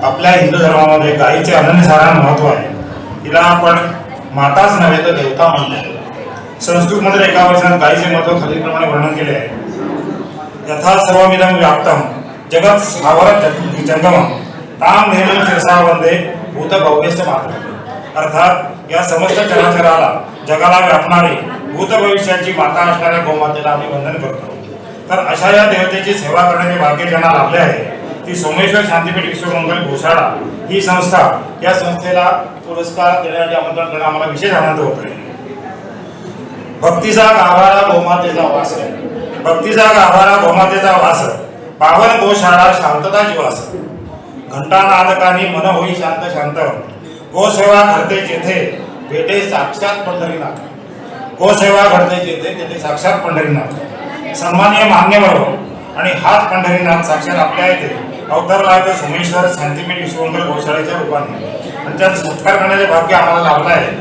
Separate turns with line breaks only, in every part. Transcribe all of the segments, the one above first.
आपल्या हिंदू धर्मामध्ये गायीचे अनन्यसाधारण महत्त्व आहे. तिला आपण माताच नव्हे तर देवता म्हणतो. संस्कृतमध्ये एका वर्षात गायीचे महत्त्व खालीलप्रमाणे वर्णन केले आहे. यथा सर्वमिदं व्याप्तं जगत् स्थावरं जंगमं तां नेनं शिरसा वंदे भूतभव्यस्य मातरम्. अर्थात या समस्त चराचराला जगाला व्यापणारी भूत भविष्याची माता असणाऱ्या गोमातेला आम्ही वंदन करतो. तर अशा या देवतेची सेवा करण्याचे भाग्य ज्यांना लाभले आहे ती सोमेश्वर शांतीपीठ विश्वमंगल घोषाळा ही संस्था, या संस्थेला पुरस्कार देण्याचे आमंत्रण करणं आम्हाला विशेष आनंद होत आहे. भक्तीचा गाभारा गोमातेचा वास, भक्तीचा गाभारा गोमातेचा वास, पावन गोशाळा शांतता जीवास. घंटानादकानी मन होई शांत शांत, गोसेवा घडते जेथे भेटे साक्षात पंढरीनाथ. गोसेवा घडते जेथे तेथे साक्षात पंढरीनाथ. सन्माननीय मान्यवर आणि हाच पंढरीनाथ साक्षात आपल्या येथे अवतरला आहे. सोमेश्वर शांतीपीठ विश्वमंगल घोषाळेच्या रूपाने आणि त्यात सत्कार करण्याचे भाग्य आम्हाला लाभलं आहे.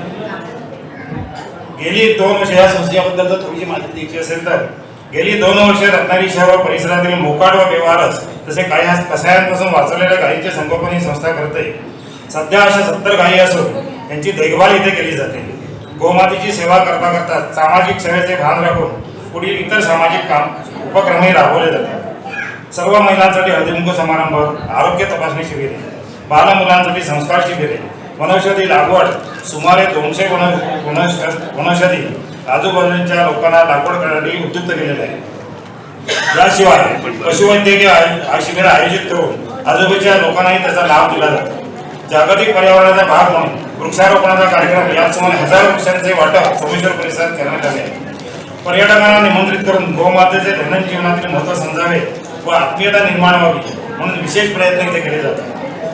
गेली 2 वर्षे या संस्थेबद्दल जर थोडीशी माहिती द्यायची असेल तर गेली 2 वर्षे रत्नागिरी शहर व परिसरातील मोकाट व बेवारस तसे काही कसायांपासून वाचवलेल्या गायींचे संगोपन ही संस्था करते. सध्या अशा 70 गायी असून त्यांची देखभाल इथे केली जाते. गोमातेची सेवा करता करता सामाजिक सेवेचे भान राखून पुढील इतर सामाजिक उपक्रमही राबवले जातात. सर्व महिलांसाठी हळदीकुंकू समारंभ, आरोग्य तपासणी शिबिरे, बालमुलांसाठी संस्कार शिबिरे, वनौषधी लागवड, सुमारे 200 वनौषधी आजूबाजूच्या लोकांना लागवड करण्यासाठी उद्युक्त केलेले आहे. याशिवाय पशुवैद्यकीय शिबिर आयोजित करून आजूबाजूच्या लोकांनाही त्याचा लाभ दिला जातो. जागतिक पर्यावरणाचा भाग म्हणून वृक्षारोपणाचा कार्यक्रम याचप्रमाणे 1000 वृक्षांचे वाटप सोमेश्वर परिसरात करण्यात आले आहे. पर्यटकांना निमंत्रित करून गोमातेचे दैनंदिन जीवनातील महत्त्व समजावे व आत्मीयता निर्माण व्हावी म्हणून विशेष प्रयत्न इथे केले जातात.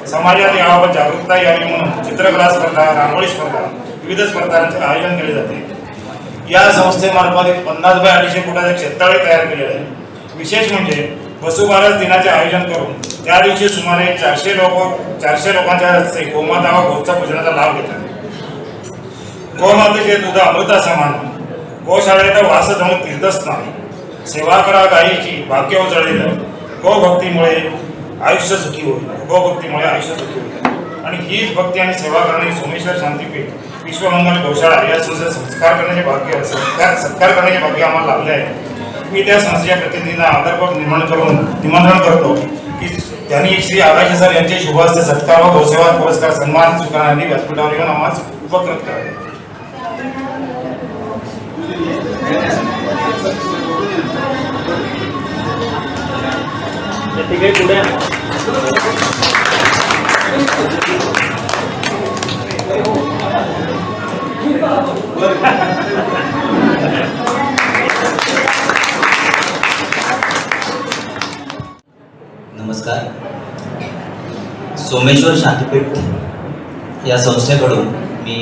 समाजात याबाबत जागरूकता यावी म्हणून चित्रकला स्पर्धा, रांगोळी स्पर्धा, विविध स्पर्धांचे आयोजन केले जाते. या संस्थेमार्फत 50 बाय 250 फुटाचे क्षेत्रालय तयार केलेले आहे. विशेष म्हणजे वसुबारस दिनाचे आयोजन करून त्या दिवशी सुमारे 400 लोकांच्या हस्ते गोमाता व गोचा पूजनाचा लाभ घेतात. गोमातेचे दूध अमृता समान, गोशाळेत वास जणू तीर्थस्थान. सेवा करा गायीची भाग्य उजळलेलं, गोभक्तीमुळे आयुष्य सुखी होईल, गोभक्तीमुळे आयुष्य सुखी होईल. आणि हीच भक्ती आणि सेवा करणारी सोमेश्वर शांतीपीठ विश्वमंगल घोषाळा या संस्थेचे सत्कार करण्याचे भाग्य आम्हाला लाभले आहे. मी त्या संस्थेच्या प्रतिनिधींना आदरपूर्वक निमंत्रण करतो की त्यांनी श्री आकाश सर यांचे शुभ हस्ते सत्कार व गोसेवा पुरस्कार सन्मान स्वीकारण्यासाठी व्यासपीठावर येऊन आम्हाला उपकृत करावे.
नमस्कार. सोमेश्वर शांतीपीठ या संस्थेकडून मी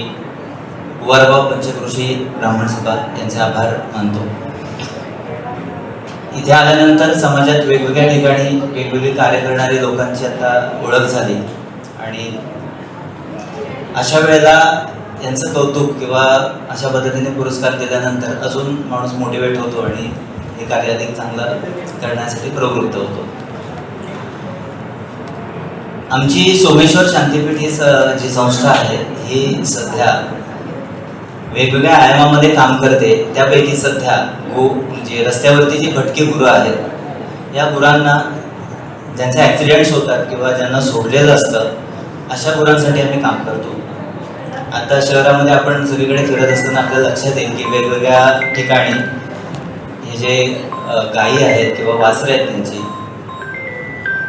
कुवारगाव पंचक्रोशी ब्राह्मण सभा यांचे आभार मानतो. इथे आल्यानंतर समाजात वेगवेगळ्या ठिकाणी वेगवेगळे कार्य करणारे लोकांची आता ओळख झाली आणि अशा वेळेला यांचं कौतुक किंवा अशा पद्धतीने पुरस्कार दिल्यानंतर अजून माणूस मोटिवेट होतो आणि हे कार्य अधिक चांगलं करण्यासाठी प्रवृत्त होतो. आमची सोमेश्वर शांतीपीठ ही जी संस्था आहे ही सध्या वेगवेगळ्या आयामामध्ये काम करते. त्यापैकी सध्या जे रस्त्यावरती जी भटकी गुरं आहेत या गुरांना ज्यांचे ॲक्सिडेंट्स होतात किंवा ज्यांना सोडलेलं असतं अशा गुरांसाठी आम्ही काम करतो. आता शहरामध्ये आपण सगळीकडे फिरत असताना आपल्याला लक्षात येईल की वेगवेगळ्या ठिकाणी हे जे गायी आहेत किंवा वासरं आहेत त्यांची,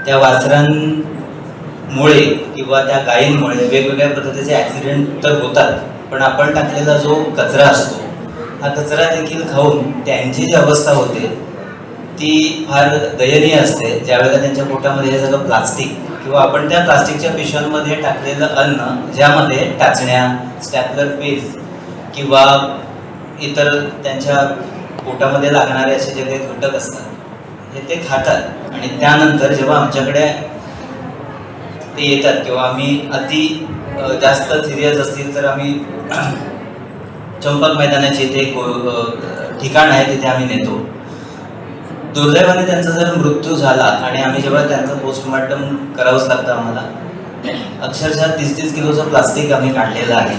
त्या वासरांमुळे किंवा त्या गायींमुळे वेगवेगळ्या पद्धतीचे ॲक्सिडेंट तर होतात, पण आपण टाकलेला जो कचरा असतो हा कचरा देखील खाऊन त्यांची जी अवस्था होते ती फार दयनीय असते. ज्यावेळेला त्यांच्या पोटामध्ये हे सगळं प्लास्टिक किंवा आपण त्या प्लास्टिकच्या पिशव्यांमध्ये टाकलेलं अन्न ज्यामध्ये टाचण्या, स्टॅपलर पेज किंवा इतर त्यांच्या पोटामध्ये लागणारे असे जे काही घटक असतात हे ते खातात आणि त्यानंतर जेव्हा आमच्याकडे ते येतात किंवा आम्ही अति जास्त सिरियस असतील तर आम्ही चंपक मैदानाचे इथे ठिकाण आहे तिथे आम्ही नेतो. दुर्दैवाने त्यांचा जर मृत्यू झाला आणि आम्ही जेव्हा त्यांचं पोस्टमॉर्टम करावंच लागतं आम्हाला, अक्षरशः 30-30 किलोचं प्लास्टिक आम्ही काढलेलं आहे.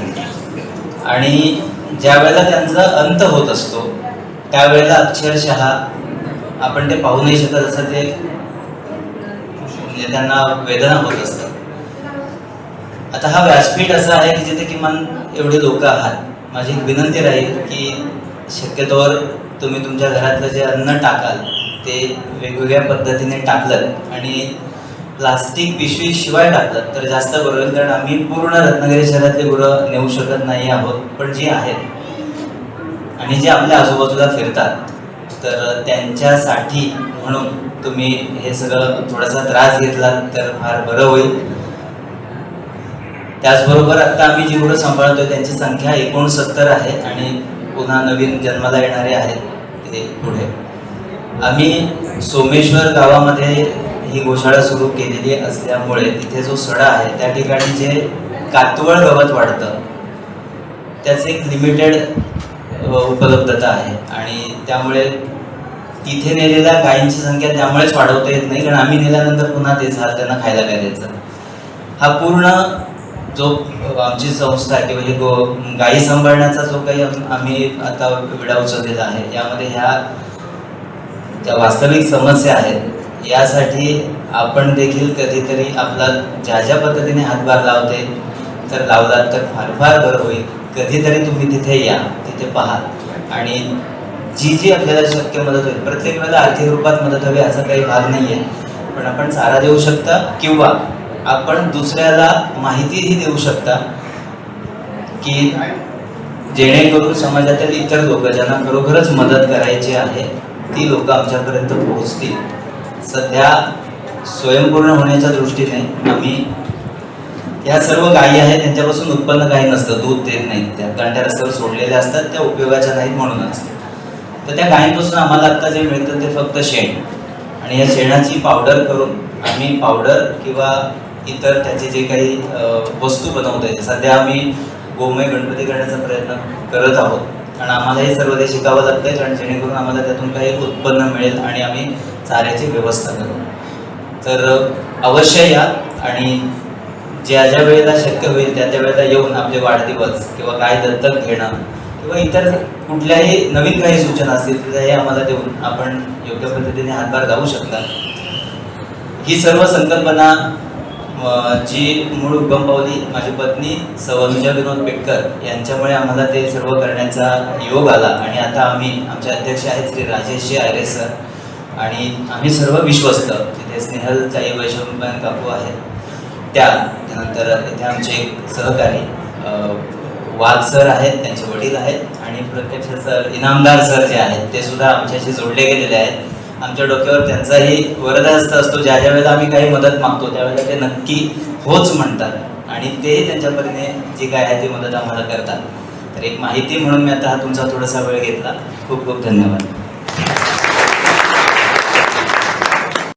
आणि ज्या वेळेला त्यांचा अंत होत असतो त्यावेळेला अक्षरशः आपण ते पाहू नाही शकत, असं ते म्हणजे त्यांना वेदना होत असतात. आता हा व्यासपीठ असा आहे की जिथे किमान एवढे लोक आहात. माझी एक विनंती राहील की शक्यतोवर तुम्ही तुमच्या घरातलं जे अन्न टाकाल ते वेगवेगळ्या पद्धतीने टाकलं आणि प्लास्टिक पिशवी शिवाय टाकलं तर जास्त बरं होईल. कारण आम्ही पूर्ण रत्नागिरी शहरातली गुरं नेऊ शकत नाही आहोत, पण जी आहेत आणि जे आपल्या आजूबाजूला फिरतात तर त्यांच्यासाठी म्हणून तुम्ही हे सगळं थोडासा त्रास घेतलात तर फार बरं होईल. त्याचबरोबर आता आम्ही जी गुरं सांभाळतोय त्यांची संख्या 69 आहे आणि पुन्हा नवीन जन्माला येणारे आहेत ते पुढे. आम्ही सोमेश्वर गावामध्ये ही गोशाळा सुरू केलेली असल्यामुळे तिथे जो सडा आहे त्या ठिकाणी जे कातवळ गवत वाढतं त्याचे एक लिमिटेड उपलब्धता आहे आणि त्यामुळे तिथे नेलेल्या गायींची संख्या त्यामुळेच वाढवता येत नाही, कारण आम्ही नेल्यानंतर पुन्हा ते झाड त्यांना खायला काय द्यायचं. हा पूर्ण जो आमची संस्था किंवा हे गायी सांभाळण्याचा जो काही आम्ही आता विडा उचललेला आहे यामध्ये ह्या ज्या वास्तविक समस्या आहेत यासाठी आपण देखील कधीतरी आपला ज्या ज्या पद्धतीने हातभार लावते तर लावलात तर फार फार बरं होईल. कधीतरी तुम्ही तिथे या, तिथे पहा आणि जी जी आपल्याला शक्य मदत होईल. प्रत्येक वेळेला आर्थिक रूपात मदत हवी असा काही भाग नाही आहे, पण आपण चारा देऊ शकता किंवा आपण दुसऱ्याला माहितीही देऊ शकता की जेणेकरून समाजातील इतर लोक ज्यांना खरोखरच मदत करायची आहे ती लोक आमच्यापर्यंत पोहोचतील. सध्या स्वयंपूर्ण होण्याच्या दृष्टीने आम्ही ह्या सर्व गायी आहेत त्यांच्यापासून उत्पन्न काही नसतं, दूध देत नाहीत त्या, कारण त्या रस्त्यावर सोडलेल्या असतात, त्या उपयोगाच्या नाहीत म्हणूनच. तर त्या गायींपासून आम्हाला आत्ता जे मिळतं ते फक्त शेण आणि या शेणाची पावडर करून आम्ही पावडर किंवा इतर त्याचे जे काही वस्तू बनवतोय. सध्या आम्ही गोमय गणपती करण्याचा प्रयत्न करत आहोत, कारण आम्हाला हे सर्व ते शिकावं लागतंय, कारण जेणेकरून आम्हाला त्यातून काही उत्पन्न मिळेल आणि आम्ही चाऱ्याची व्यवस्था करू. तर अवश्य या आणि ज्या ज्या वेळेला शक्य होईल त्या त्या वेळेला येऊन आपले वाढदिवस किंवा गाय दत्तक घेणं किंवा इतर कुठल्याही नवीन काही सूचना असतील तर हे आम्हाला देऊन आपण योग्य पद्धतीने हातभार लावू शकता. ही सर्व संकल्पना जी मूळ उगम पावली माझी पत्नी अनुजा विनोद पेटकर यांच्यामुळे आम्हाला ते सर्व करण्याचा योग आला आणि आता आम्ही आमचे अध्यक्ष आहेत श्री राजेशजी आयरे सर आणि आम्ही सर्व विश्वस्त, तिथे स्नेहल ताई वैष्णवबाई काकू आहेत त्यानंतर इथे आमचे एक सहकारी वाघ सर आहेत, त्यांचे वडील आहेत आणि प्रत्यक्ष सर इनामदार सर जे आहेत ते सुद्धा आमच्याशी जोडले गेलेले आहेत. आमच्या डोक्यावर त्यांचाही वरदहस्त असतो. ज्या ज्या वेळेला आम्ही काही मदत मागतो त्यावेळेला ते नक्की होच म्हणतात आणि तेही त्यांच्या परीने जी काय आहे ती मदत आम्हाला करतात. तर एक माहिती म्हणून मी आता हा तुमचा थोडासा वेळ घेतला. खूप खूप धन्यवाद.